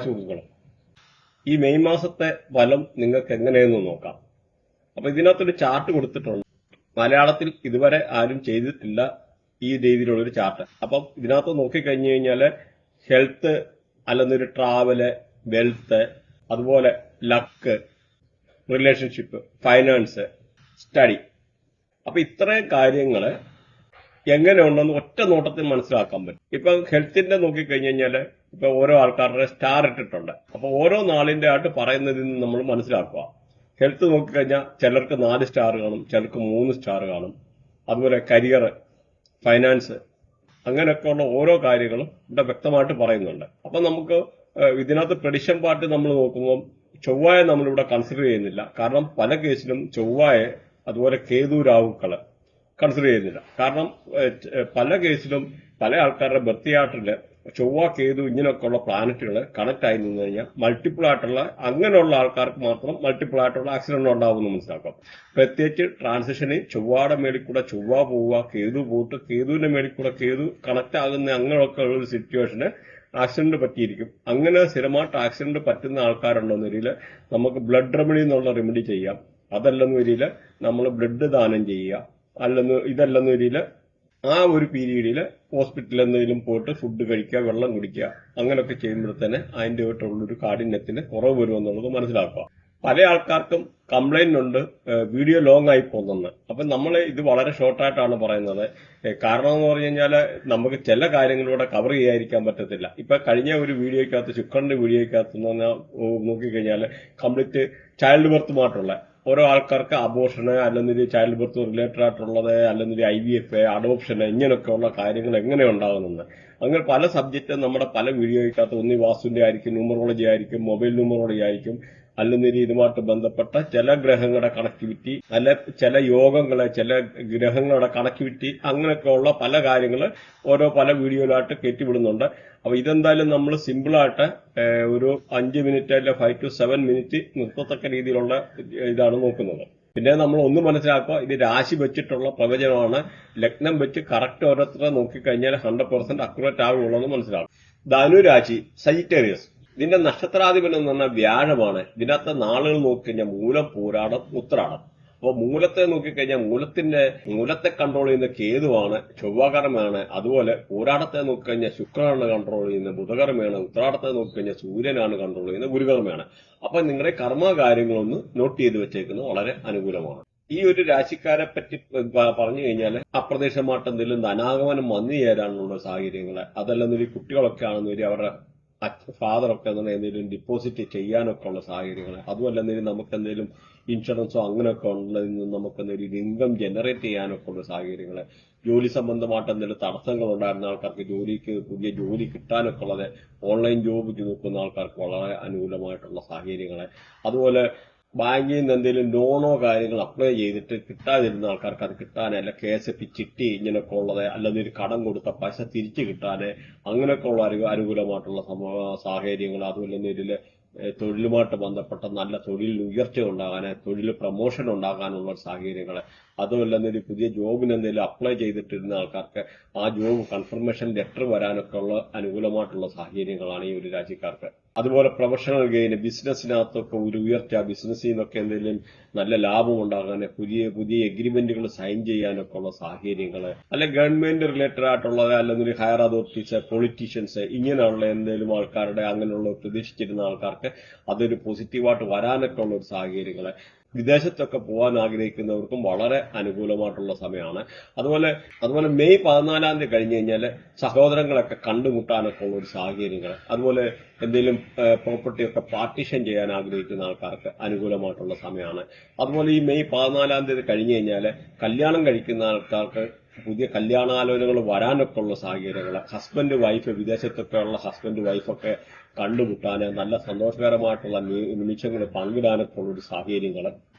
സുഹൃത്തുക്കളെ, ഈ മെയ് മാസത്തെ ഫലം നിങ്ങൾക്ക് എങ്ങനെയെന്ന് നോക്കാം. അപ്പൊ ഇതിനകത്തൊരു ചാർട്ട് കൊടുത്തിട്ടുണ്ട്. മലയാളത്തിൽ ഇതുവരെ ആരും ചെയ്തിട്ടില്ല ഈ രീതിയിലുള്ളൊരു ചാർട്ട്. അപ്പം ഇതിനകത്ത് നോക്കിക്കഴിഞ്ഞു കഴിഞ്ഞാല് ഹെൽത്ത്, അല്ലെന്നൊരു ട്രാവല്, വെൽത്ത്, അതുപോലെ ലക്ക്, റിലേഷൻഷിപ്പ്, ഫൈനാൻസ്, സ്റ്റഡി. അപ്പൊ ഇത്രയും കാര്യങ്ങള് എങ്ങനെയുണ്ടെന്ന് ഒറ്റ നോട്ടത്തിൽ മനസ്സിലാക്കാൻ പറ്റും. ഇപ്പൊ ഹെൽത്തിന്റെ നോക്കിക്കഴിഞ്ഞു കഴിഞ്ഞാല് ഇപ്പൊ ഓരോ ആൾക്കാരുടെ സ്റ്റാർ ഇട്ടിട്ടുണ്ട്. അപ്പൊ ഓരോ നാളിന്റെ ആയിട്ട് പറയുന്നതിൽ നിന്ന് നമ്മൾ മനസ്സിലാക്കുക. ഹെൽത്ത് നോക്കിക്കഴിഞ്ഞാൽ ചിലർക്ക് 4 സ്റ്റാർ കാണും, ചിലർക്ക് 3 സ്റ്റാർ കാണും. അതുപോലെ കരിയർ, ഫൈനാൻസ്, അങ്ങനെയൊക്കെയുള്ള ഓരോ കാര്യങ്ങളും ഇവിടെ വ്യക്തമായിട്ട് പറയുന്നുണ്ട്. അപ്പൊ നമുക്ക് ഇതിനകത്ത് പ്രഡിക്ഷൻ പാർട്ട് നമ്മൾ നോക്കുമ്പോൾ ചൊവ്വായെ നമ്മളിവിടെ കൺസിഡർ ചെയ്യുന്നില്ല. കാരണം പല കേസിലും ചൊവ്വായെ അതുപോലെ കേതു, രാഹുക്കള് കൺസിഡർ ചെയ്യുന്നില്ല. കാരണം പല കേസിലും പല ആൾക്കാരുടെ ബർത്ത് ചാർട്ടില് ചൊവ്വ, കേതു ഇങ്ങനെയൊക്കെയുള്ള പ്ലാനറ്റുകൾ കണക്ട് ആയി നിന്ന് കഴിഞ്ഞാൽ മൾട്ടിപ്പിൾ ആയിട്ടുള്ള അങ്ങനെയുള്ള ആൾക്കാർക്ക് മാത്രം മൾട്ടിപ്പിൾ ആയിട്ടുള്ള ആക്സിഡന്റ് ഉണ്ടാവുമെന്ന് മനസ്സിലാക്കാം. പ്രത്യേകിച്ച് ട്രാൻസിഷന് ചൊവ്വയുടെ മേളിൽ കൂടെ ചൊവ്വ പോവുക, കേതു പോയിട്ട് കേതുവിന്റെ മേളിൽ കൂടെ കേതു കണക്ട് ആകുന്ന അങ്ങനെയൊക്കെ ഉള്ള ഒരു സിറ്റുവേഷന് ആക്സിഡന്റ് പറ്റിയിരിക്കും. അങ്ങനെ സ്ഥിരമായിട്ട് ആക്സിഡന്റ് പറ്റുന്ന ആൾക്കാരുണ്ടെന്ന രീതിയിൽ നമുക്ക് ബ്ലഡ് റെമഡി എന്നുള്ള റെമഡി ചെയ്യാം. അതല്ലെന്ന രീതിയിൽ നമ്മൾ ബ്ലഡ് ദാനം ചെയ്യുക. ഇതല്ലെന്ന രീതിയിൽ ആ ഒരു പീരീഡിൽ ഹോസ്പിറ്റലിൽ എന്തെങ്കിലും പോയിട്ട് ഫുഡ് കഴിക്കുക, വെള്ളം കുടിക്കുക, അങ്ങനെയൊക്കെ ചെയ്യുമ്പോൾ തന്നെ അതിന്റെ ആയിട്ടുള്ളൊരു കാഠിന്യത്തിന് കുറവ് വരുമെന്നുള്ളത് മനസ്സിലാക്കുക. പല ആൾക്കാർക്കും കംപ്ലൈന്റ് ഉണ്ട് വീഡിയോ ലോങ് ആയി പോകുന്നെന്ന്. അപ്പൊ നമ്മൾ ഇത് വളരെ ഷോർട്ടായിട്ടാണ് പറയുന്നത്. കാരണം എന്ന് പറഞ്ഞു കഴിഞ്ഞാൽ നമുക്ക് ചില കാര്യങ്ങളിലൂടെ കവർ ചെയ്യാതിരിക്കാൻ പറ്റത്തില്ല. ഇപ്പൊ കഴിഞ്ഞ ഒരു വീഡിയോയ്ക്കകത്ത്, ശുക്രന്റെ വീഡിയോയ്ക്കകത്ത് നോക്കിക്കഴിഞ്ഞാൽ കംപ്ലീറ്റ് ചൈൽഡ് ബർത്തുമായിട്ടുള്ള ഓരോ ആൾക്കാർക്ക് അബോർഷന്, അല്ലെങ്കിൽ ചൈൽഡ് ബർത്ത് റിലേറ്റഡ് ആയിട്ടുള്ളത്, അല്ലെങ്കിൽ IVF, അഡോപ്ഷന്, ഇങ്ങനെയൊക്കെയുള്ള കാര്യങ്ങൾ എങ്ങനെ ഉണ്ടാകുന്നത്, അങ്ങനെ പല സബ്ജക്റ്റും നമ്മുടെ പല വീഡിയോയ്ക്കകത്ത് ഒന്നി വാസ്തുവിന്റെ ആയിരിക്കും, ന്യൂമറോളജി ആയിരിക്കും, മൊബൈൽ ന്യൂമറോളജി ആയിരിക്കും, അല്ലെങ്കിൽ ഇതുമായിട്ട് ബന്ധപ്പെട്ട ചില ഗ്രഹങ്ങളുടെ കണക്ടിവിറ്റി, അല്ലെ ചില യോഗങ്ങളെ, ചില ഗ്രഹങ്ങളുടെ കണക്ടിവിറ്റി, അങ്ങനെയൊക്കെയുള്ള പല കാര്യങ്ങൾ ഓരോ പല വീഡിയോയിലായിട്ട് കയറ്റിവിടുന്നുണ്ട്. അപ്പൊ ഇതെന്തായാലും നമ്മൾ സിമ്പിളായിട്ട് ഒരു 5 മിനിറ്റ് അല്ലെ 5 to 7 മിനിറ്റ് നിർത്തത്തക്ക രീതിയിലുള്ള ഇതാണ് നോക്കുന്നത്. പിന്നെ നമ്മൾ ഒന്ന് മനസ്സിലാക്കുക, ഇത് രാശി വെച്ചിട്ടുള്ള പ്രവചനമാണ്. ലഗ്നം വെച്ച് കറക്റ്റ് ഓരോരുത്തരെ നോക്കിക്കഴിഞ്ഞാൽ 100% അക്യുറേറ്റ് ആകുള്ളൂ എന്ന് മനസ്സിലാക്കും. ധനുരാശി, സജിറ്റേറിയസ്. ഇതിന്റെ നക്ഷത്രാധിപൻ എന്ന് പറഞ്ഞാൽ വ്യാഴമാണ്. ഇതിനകത്ത് നാളുകൾ നോക്കിക്കഴിഞ്ഞാൽ മൂലം, പൂരാടം, ഉത്രാടം. അപ്പൊ മൂലത്തെ നോക്കിക്കഴിഞ്ഞാൽ മൂലത്തെ കൺട്രോൾ ചെയ്യുന്ന കേതുവാണ്, ചൊവ്വാകരമാണ്. അതുപോലെ പൂരാടത്തെ നോക്കിക്കഴിഞ്ഞാൽ ശുക്രനാണ് കൺട്രോൾ ചെയ്യുന്നത്, ബുധകർമ്മയാണ്. ഉത്രാടത്തെ നോക്കിക്കഴിഞ്ഞാൽ സൂര്യനാണ് കൺട്രോൾ ചെയ്യുന്നത്, ഗുരുകർമ്മയാണ്. അപ്പൊ നിങ്ങളുടെ കർമ്മകാര്യങ്ങളൊന്ന് നോട്ട് ചെയ്ത് വെച്ചേക്കുന്നത് വളരെ അനുകൂലമാണ്. ഈ ഒരു രാശിക്കാരെ പറ്റി പറഞ്ഞു കഴിഞ്ഞാൽ അപ്രതീക്ഷിതമായിട്ട് എന്തെങ്കിലും ധനാഗമനം വന്നു ചേരാനുള്ള സാഹചര്യങ്ങള്, അതല്ലെന്നൊരു കുട്ടികളൊക്കെ ആണെന്നൊരു അവരുടെ ഫാദറൊക്കെ എന്തെങ്കിലും ഡിപ്പോസിറ്റ് ചെയ്യാനൊക്കെ ഉള്ള സാഹചര്യങ്ങൾ, അതുമല്ല എന്തെങ്കിലും നമുക്ക് എന്തെങ്കിലും ഇൻഷുറൻസോ അങ്ങനെയൊക്കെ ഉള്ളതിൽ നിന്ന് നമുക്ക് എന്തെങ്കിലും ഇൻകം ജനറേറ്റ് ചെയ്യാനൊക്കെ ഉള്ള സാഹചര്യങ്ങൾ, ജോലി സംബന്ധമായിട്ട് എന്തെങ്കിലും തടസ്സങ്ങൾ ഉണ്ടായിരുന്ന ആൾക്കാർക്ക് പുതിയ ജോലി കിട്ടാനൊക്കെ ഉള്ളത്, ഓൺലൈൻ ജോബ് നോക്കുന്ന ആൾക്കാർക്ക് വളരെ അനുകൂലമായിട്ടുള്ള സാഹചര്യങ്ങൾ, അതുപോലെ ബാങ്കിൽ നിന്ന് എന്തെങ്കിലും ലോണോ കാര്യങ്ങൾ അപ്ലൈ ചെയ്തിട്ട് കിട്ടാതിരുന്ന ആൾക്കാർക്ക് അത് കിട്ടാൻ, അല്ല KSF ചിട്ടി ഇങ്ങനെയൊക്കെ ഉള്ളത്, അല്ലെങ്കിൽ ഒരു കടം കൊടുത്ത പൈസ തിരിച്ചു കിട്ടാന്, അങ്ങനെയൊക്കെ ഉള്ള അനുകൂലമായിട്ടുള്ള സാഹചര്യങ്ങൾ, അതുപോലെ ഇതില് തൊഴിലുമായിട്ട് ബന്ധപ്പെട്ട നല്ല തൊഴിൽ ഉയർച്ച ഉണ്ടാകാൻ, തൊഴിൽ പ്രൊമോഷൻ ഉണ്ടാകാനുള്ള സാഹചര്യങ്ങൾ, അതുമല്ല ഒരു പുതിയ ജോബിന് എന്തെങ്കിലും അപ്ലൈ ചെയ്തിട്ടിരുന്ന ആൾക്കാർക്ക് ആ ജോബ് കൺഫർമേഷൻ ലെറ്റർ വരാനൊക്കെ ഉള്ള അനുകൂലമായിട്ടുള്ള സാഹചര്യങ്ങളാണ് ഈ ഒരു രാശിക്കാർക്ക്. അതുപോലെ പ്രൊഫഷണൽ ഗെയിൻ, ബിസിനസ്സിനകത്തൊക്കെ ഒരു ഉയർച്ച, ബിസിനസ്സിൽ നിന്നൊക്കെ എന്തെങ്കിലും നല്ല ലാഭം ഉണ്ടാകാൻ, പുതിയ എഗ്രിമെന്റുകൾ സൈൻ ചെയ്യാനൊക്കെ ഉള്ള സാഹചര്യങ്ങൾ, അല്ലെ ഗവൺമെന്റ് റിലേറ്റഡ് ആയിട്ടുള്ളത്, അല്ലെങ്കിൽ ഹയർ അതോറിറ്റീസ്, പൊളിറ്റീഷ്യൻസ്, ഇങ്ങനെയുള്ള എന്തെങ്കിലും ആൾക്കാരുടെ അങ്ങനെയുള്ള പ്രതീക്ഷിച്ചിരുന്ന ആൾക്കാർക്ക് അതൊരു പോസിറ്റീവായിട്ട് വരാനൊക്കെ ഉള്ള ഒരു സാഹചര്യങ്ങൾ, വിദേശത്തൊക്കെ പോകാൻ ആഗ്രഹിക്കുന്നവർക്കും വളരെ അനുകൂലമായിട്ടുള്ള സമയമാണ്. അതുപോലെ മെയ് 14 തീയതി കഴിഞ്ഞു കഴിഞ്ഞാൽ സഹോദരങ്ങളൊക്കെ കണ്ടുമുട്ടാനൊക്കെ ഉള്ള ഒരു സാഹചര്യങ്ങൾ, അതുപോലെ എന്തെങ്കിലും പ്രോപ്പർട്ടിയൊക്കെ പാർട്ടീഷൻ ചെയ്യാൻ ആഗ്രഹിക്കുന്ന ആൾക്കാർക്ക് അനുകൂലമായിട്ടുള്ള സമയമാണ്. അതുപോലെ ഈ മെയ് 14 തീയതി കഴിഞ്ഞു കഴിഞ്ഞാൽ കല്യാണം കഴിക്കുന്ന ആൾക്കാർക്ക് പുതിയ കല്യാണാലോചനകൾ വരാനൊക്കെ ഉള്ള സാഹചര്യങ്ങൾ, ഹസ്ബൻഡ് വൈഫ്, വിദേശത്തൊക്കെ ഉള്ള ഹസ്ബൻഡ് വൈഫൊക്കെ കണ്ടുമുട്ടാന്, നല്ല സന്തോഷകരമായിട്ടുള്ള നിമിഷങ്ങൾ പങ്കിടാനൊക്കെ ഉള്ള ഒരു സാഹചര്യങ്ങൾ,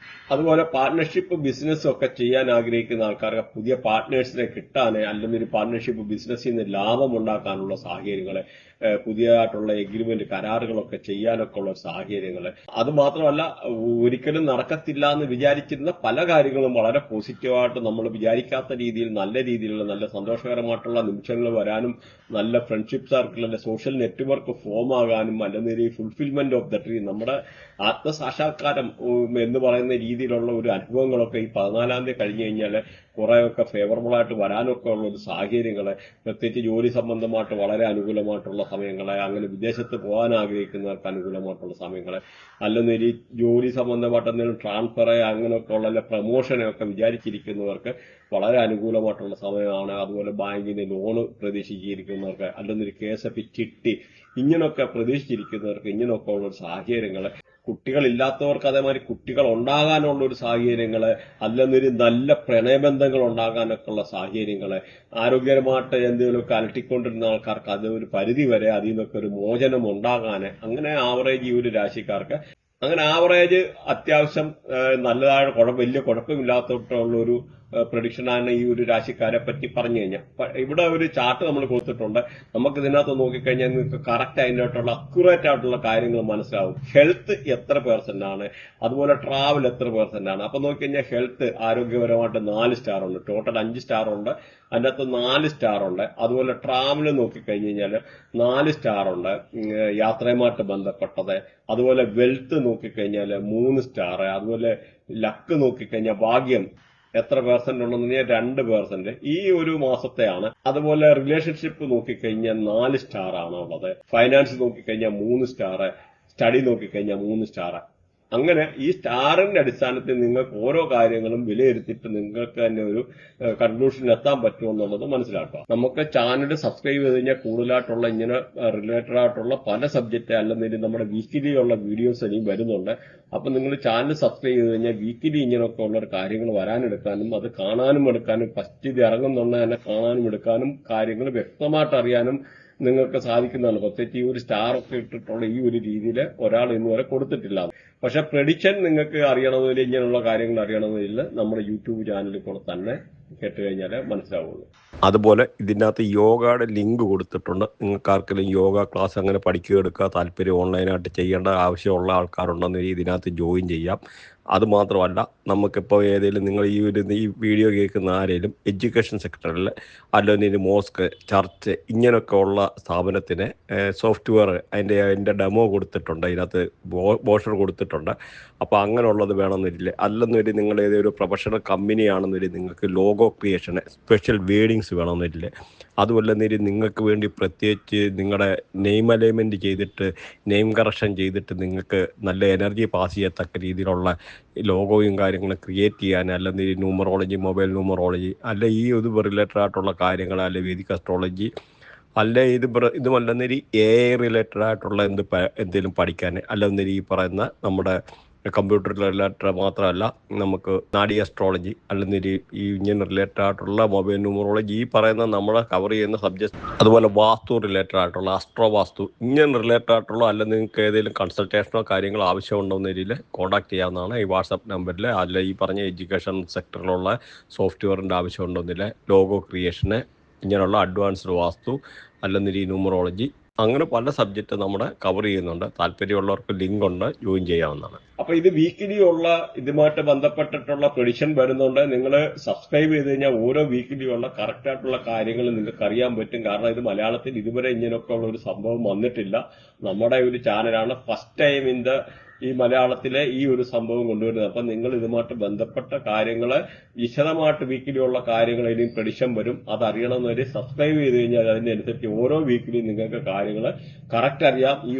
അതുപോലെ പാർട്ട്ണർഷിപ്പ് ബിസിനസ് ഒക്കെ ചെയ്യാൻ ആഗ്രഹിക്കുന്ന ആൾക്കാർക്ക് പുതിയ പാർട്ട്നേഴ്സിനെ കിട്ടാന്, അല്ലെങ്കിൽ ഒരു പാർട്ട്ണർഷിപ്പ് ബിസിനസ്സിൽ നിന്ന് ലാഭം ഉണ്ടാക്കാനുള്ള സാഹചര്യങ്ങൾ, പുതിയതായിട്ടുള്ള എഗ്രിമെന്റ് കരാറുകളൊക്കെ ചെയ്യാനൊക്കെ ഉള്ള സാഹചര്യങ്ങൾ, അത് മാത്രമല്ല ഒരിക്കലും നടക്കത്തില്ല എന്ന് വിചാരിച്ചിരുന്ന പല കാര്യങ്ങളും വളരെ പോസിറ്റീവായിട്ട് നമ്മൾ വിചാരിക്കാത്ത രീതിയിൽ നല്ല രീതിയിലുള്ള നല്ല സന്തോഷകരമായിട്ടുള്ള നിമിഷങ്ങൾ വരാനും നല്ല ഫ്രണ്ട്ഷിപ്പ് സർക്കിൾ അല്ലെ സോഷ്യൽ നെറ്റ്വർക്ക് ഫോം ആകാനും അല്ലെങ്കിൽ ഈ ഫുൾഫിൽമെന്റ് ഓഫ് ദ ഡ്രീം നമ്മുടെ ആത്മസാക്ഷാത്കാരം എന്ന് പറയുന്ന രീതിയിലുള്ള ഒരു അനുഭവങ്ങളൊക്കെ ഈ 14-ാം തീയതി കഴിഞ്ഞു കഴിഞ്ഞാൽ കുറെയൊക്കെ ഫേവറബിൾ ആയിട്ട് വരാനൊക്കെ ഉള്ള ഒരു സാഹചര്യങ്ങളെ പ്രത്യേകിച്ച് ജോലി സംബന്ധമായിട്ട് വളരെ അനുകൂലമായിട്ടുള്ള സമയങ്ങളെ അങ്ങനെ വിദേശത്ത് പോകാൻ ആഗ്രഹിക്കുന്നവർക്ക് അനുകൂലമായിട്ടുള്ള സമയങ്ങളെ അല്ലെങ്കിൽ ഈ ജോലി സംബന്ധമായിട്ട് എന്തെങ്കിലും ട്രാൻസ്ഫർ അങ്ങനെയൊക്കെ ഉള്ള പ്രമോഷനൊക്കെ വിചാരിച്ചിരിക്കുന്നവർക്ക് വളരെ അനുകൂലമായിട്ടുള്ള സമയമാണ്. അതുപോലെ ബാങ്കിന് ലോണ് പ്രതീക്ഷിച്ചിരിക്കുന്നവർക്ക് അല്ലെങ്കിൽ KSF ചിട്ടി ഇങ്ങനെയൊക്കെ പ്രതീക്ഷിച്ചിരിക്കുന്നവർക്ക് ഇങ്ങനെയൊക്കെ ഉള്ള ഒരു സാഹചര്യങ്ങള് കുട്ടികളില്ലാത്തവർക്ക് അതേമാതിരി കുട്ടികൾ ഉണ്ടാകാനുള്ള ഒരു സാഹചര്യങ്ങള് അല്ലെന്നൊരു നല്ല പ്രണയബന്ധങ്ങൾ ഉണ്ടാകാനൊക്കെ ഉള്ള സാഹചര്യങ്ങള് ആരോഗ്യപരമായിട്ട് എന്തെങ്കിലുമൊക്കെ അലട്ടിക്കൊണ്ടിരുന്ന ആൾക്കാർക്ക് അത് ഒരു പരിധി വരെ അതിൽ നിന്നൊക്കെ ഒരു മോചനം ഉണ്ടാകാന് അങ്ങനെ ആവറേജ് ഈ ഒരു രാശിക്കാർക്ക് അങ്ങനെ ആവറേജ് അത്യാവശ്യം നല്ലതായ വലിയ കുഴപ്പമില്ലാത്തോട്ടുള്ള ഒരു പ്രഡിക്ഷനാണ് ഈ ഒരു രാശിക്കാരെ പറ്റി പറഞ്ഞു കഴിഞ്ഞാൽ. ഇവിടെ ഒരു ചാർട്ട് നമ്മൾ കൊടുത്തിട്ടുണ്ട്. നമുക്ക് ഇതിനകത്ത് നോക്കിക്കഴിഞ്ഞാൽ നിങ്ങൾക്ക് കറക്റ്റ് അതിനായിട്ടുള്ള അക്യുറേറ്റ് ആയിട്ടുള്ള കാര്യങ്ങൾ മനസ്സിലാവും. ഹെൽത്ത് എത്ര % ആണ്, അതുപോലെ ട്രാവൽ എത്ര % ആണ്. അപ്പൊ നോക്കിക്കഴിഞ്ഞാൽ ഹെൽത്ത് ആരോഗ്യപരമായിട്ട് 4 സ്റ്റാർ ഉണ്ട്, ടോട്ടൽ 5 സ്റ്റാർ ഉണ്ട്, അതിനകത്ത് 4 സ്റ്റാർ ഉണ്ട്. അതുപോലെ ട്രാവൽ നോക്കിക്കഴിഞ്ഞ് കഴിഞ്ഞാൽ 4 സ്റ്റാർ ഉണ്ട്, യാത്രയുമായിട്ട് ബന്ധപ്പെട്ടത്. അതുപോലെ വെൽത്ത് നോക്കിക്കഴിഞ്ഞാൽ 3 സ്റ്റാർ. അതുപോലെ ലക്ക് നോക്കിക്കഴിഞ്ഞാൽ ഭാഗ്യം എത്ര % ഉണ്ടെന്ന് പറഞ്ഞാൽ 2%. ഈ ഒരു മാസത്തെയാണ്. അതുപോലെ റിലേഷൻഷിപ്പ് നോക്കിക്കഴിഞ്ഞാൽ 4 സ്റ്റാർ ആണ് ഉള്ളത്. ഫൈനാൻസ് നോക്കിക്കഴിഞ്ഞാൽ 3 സ്റ്റാർ, സ്റ്റഡി നോക്കിക്കഴിഞ്ഞാൽ 3 സ്റ്റാർ. അങ്ങനെ ഈ സ്റ്റാറിന്റെ അടിസ്ഥാനത്തിൽ നിങ്ങൾക്ക് ഓരോ കാര്യങ്ങളും വിലയിരുത്തിയിട്ട് നിങ്ങൾക്ക് തന്നെ ഒരു കൺക്ലൂഷനിൽ എത്താൻ പറ്റുമെന്നുള്ളത് മനസ്സിലാക്കുക. നമുക്ക് ചാനൽ സബ്സ്ക്രൈബ് ചെയ്ത് കഴിഞ്ഞാൽ കൂടുതലായിട്ടുള്ള ഇങ്ങനെ റിലേറ്റഡ് ആയിട്ടുള്ള പല സബ്ജക്റ്റ് അല്ലെന്നില്ല നമ്മുടെ വീക്കിലി ഉള്ള വീഡിയോസ് ഇനിയും വരുന്നുണ്ട്. അപ്പൊ നിങ്ങൾ ചാനൽ സബ്സ്ക്രൈബ് ചെയ്ത് കഴിഞ്ഞാൽ വീക്കിലി ഇങ്ങനെയൊക്കെ ഉള്ള കാര്യങ്ങൾ വരാനെടുക്കാനും അത് കാണാനും എടുക്കാനും ഫസ്റ്റ് ഇത് ഇറങ്ങുന്നുണ്ട് തന്നെ കാണാനും എടുക്കാനും കാര്യങ്ങൾ വ്യക്തമായിട്ട് അറിയാനും നിങ്ങൾക്ക് സാധിക്കുന്നതാണ്. പ്രത്യേകിച്ച് ഈ ഒരു സ്റ്റാർ ഒക്കെ ഇട്ടിട്ടുള്ള ഈ ഒരു രീതിയിൽ ഒരാൾ ഇന്നുവരെ കൊടുത്തിട്ടില്ല. പക്ഷെ പ്രഡിക്ഷൻ നിങ്ങൾക്ക് അറിയണമെന്നില്ല, ഇങ്ങനെയുള്ള കാര്യങ്ങൾ അറിയണമെന്നില്ല, നമ്മുടെ യൂട്യൂബ് ചാനലിൽ കൂടെ തന്നെ കേട്ട് കഴിഞ്ഞാൽ മനസ്സിലാവുള്ളൂ. അതുപോലെ ഇതിനകത്ത് യോഗയുടെ ലിങ്ക് കൊടുത്തിട്ടുണ്ട്. നിങ്ങൾക്ക് ആർക്കെങ്കിലും യോഗ ക്ലാസ് അങ്ങനെ പഠിക്കുക എടുക്കുക താല്പര്യം ഓൺലൈനായിട്ട് ചെയ്യേണ്ട ആവശ്യമുള്ള ആൾക്കാരുണ്ടെന്ന് ഇതിനകത്ത് ജോയിൻ ചെയ്യാം. അതുമാത്രമല്ല നമുക്കിപ്പോൾ ഏതെങ്കിലും നിങ്ങൾ ഈ വീഡിയോ കേൾക്കുന്ന ആരെങ്കിലും എഡ്യൂക്കേഷൻ സെക്ടറിൽ അല്ലെങ്കിൽ മോസ്ക് ചർച്ച് ഇങ്ങനെയൊക്കെ ഉള്ള സ്ഥാപനത്തിന് സോഫ്റ്റ്വെയർ അതിൻ്റെ ഡെമോ കൊടുത്തിട്ടുണ്ട്, ഇതിനകത്ത് ബോഷർ കൊടുത്തിട്ടുണ്ട്. അപ്പോൾ അങ്ങനെയുള്ളത് വേണമെന്നില്ല. അല്ലെന്നൊരു നിങ്ങൾ ഏതൊരു പ്രൊഫഷണൽ കമ്പനിയാണെന്നൊരു നിങ്ങൾക്ക് ലോഗോ ക്രിയേഷന് സ്പെഷ്യൽ വേർഡിങ്സ് വേണമെന്നില്ല. അതുമല്ലെന്നൊരു നിങ്ങൾക്ക് വേണ്ടി പ്രത്യേകിച്ച് നിങ്ങളുടെ നെയിം അലൈൻമെൻറ്റ് ചെയ്തിട്ട് നെയിം കറക്ഷൻ ചെയ്തിട്ട് നിങ്ങൾക്ക് നല്ല എനർജി പാസ് ചെയ്യത്തക്ക രീതിയിലുള്ള ലോഗോയും കാര്യങ്ങളും ക്രിയേറ്റ് ചെയ്യാൻ, അല്ലെങ്കിൽ ന്യൂമറോളജി മൊബൈൽ ന്യൂമറോളജി അല്ല ഈ ഇത് റിലേറ്റഡ് ആയിട്ടുള്ള കാര്യങ്ങൾ, അല്ലെ വേദിക് അസ്ട്രോളജി അല്ലെ ഇതുമല്ലെന്നൊരു AI റിലേറ്റഡ് ആയിട്ടുള്ള എന്തെങ്കിലും പഠിക്കാൻ, അല്ലെന്നൊരു ഈ പറയുന്ന നമ്മുടെ കമ്പ്യൂട്ടർ റിലേറ്റഡ് മാത്രമല്ല നമുക്ക് നാഡി അസ്ട്രോളജി അല്ലെങ്കിൽ ഈ ഇങ്ങനെ റിലേറ്റഡ് ആയിട്ടുള്ള മൊബൈൽ ന്യൂമറോളജി ഈ പറയുന്ന നമ്മളെ കവർ ചെയ്യുന്ന സബ്ജക്ട്. അതുപോലെ വാസ്തു റിലേറ്റഡ് ആയിട്ടുള്ള അസ്ട്രോ വാസ്തു ഇങ്ങനെ റിലേറ്റഡ് ആയിട്ടുള്ള അല്ലെങ്കിൽ നിങ്ങൾക്ക് ഏതെങ്കിലും കൺസൾട്ടേഷനോ കാര്യങ്ങളോ ആവശ്യമുണ്ടെന്ന രീതിയിൽ കോൺടാക്ട് ചെയ്യാവുന്നതാണ് ഈ വാട്സാപ്പ് നമ്പറിൽ. അല്ല ഈ പറഞ്ഞ എഡ്യൂക്കേഷൻ സെക്ടറിലുള്ള സോഫ്റ്റ്വെയറിൻ്റെ ആവശ്യമുണ്ടെന്നില്ല, ലോഗോ ക്രിയേഷന് ഇങ്ങനെയുള്ള അഡ്വാൻസ്ഡ് വാസ്തു അല്ലെങ്കിൽ ഈ ന്യൂമറോളജി അങ്ങനെ പല സബ്ജക്റ്റ് നമ്മുടെ കവർ ചെയ്യുന്നുണ്ട്. താല്പര്യമുള്ളവർക്ക് ലിങ്ക് ഉണ്ട്, ജോയിൻ ചെയ്യാവുന്നതാണ്. അപ്പൊ ഇത് വീക്കിലി ഉള്ള ഇതുമായിട്ട് ബന്ധപ്പെട്ടിട്ടുള്ള പ്രഡിക്ഷൻ വരുന്നുണ്ട്. നിങ്ങൾ സബ്സ്ക്രൈബ് ചെയ്ത് കഴിഞ്ഞാൽ ഓരോ വീക്കിലി ഉള്ള കറക്റ്റ് ആയിട്ടുള്ള കാര്യങ്ങൾ നിങ്ങൾക്ക് അറിയാൻ പറ്റും. കാരണം ഇത് മലയാളത്തിൽ ഇതുവരെ ഇങ്ങനെയൊക്കെ ഉള്ള ഒരു സംഭവം വന്നിട്ടില്ല. നമ്മുടെ ഒരു ചാനലാണ് ഫസ്റ്റ് ടൈം ഈ മലയാളത്തിലെ ഈ ഒരു സംഭവം കൊണ്ടുവരുന്നത്. അപ്പൊ നിങ്ങൾ ഇതുമായിട്ട് ബന്ധപ്പെട്ട കാര്യങ്ങള് വിശദമായിട്ട് വീക്കിലുള്ള കാര്യങ്ങൾ ഇനിയും പ്രഡിക്ഷൻ വരും. അത് അറിയണമെന്നൊരു സബ്സ്ക്രൈബ് ചെയ്ത് കഴിഞ്ഞാൽ അതിനനുസരിച്ച് ഓരോ വീക്കിലും നിങ്ങൾക്ക് കാര്യങ്ങൾ കറക്റ്റ് അറിയാം. ഈ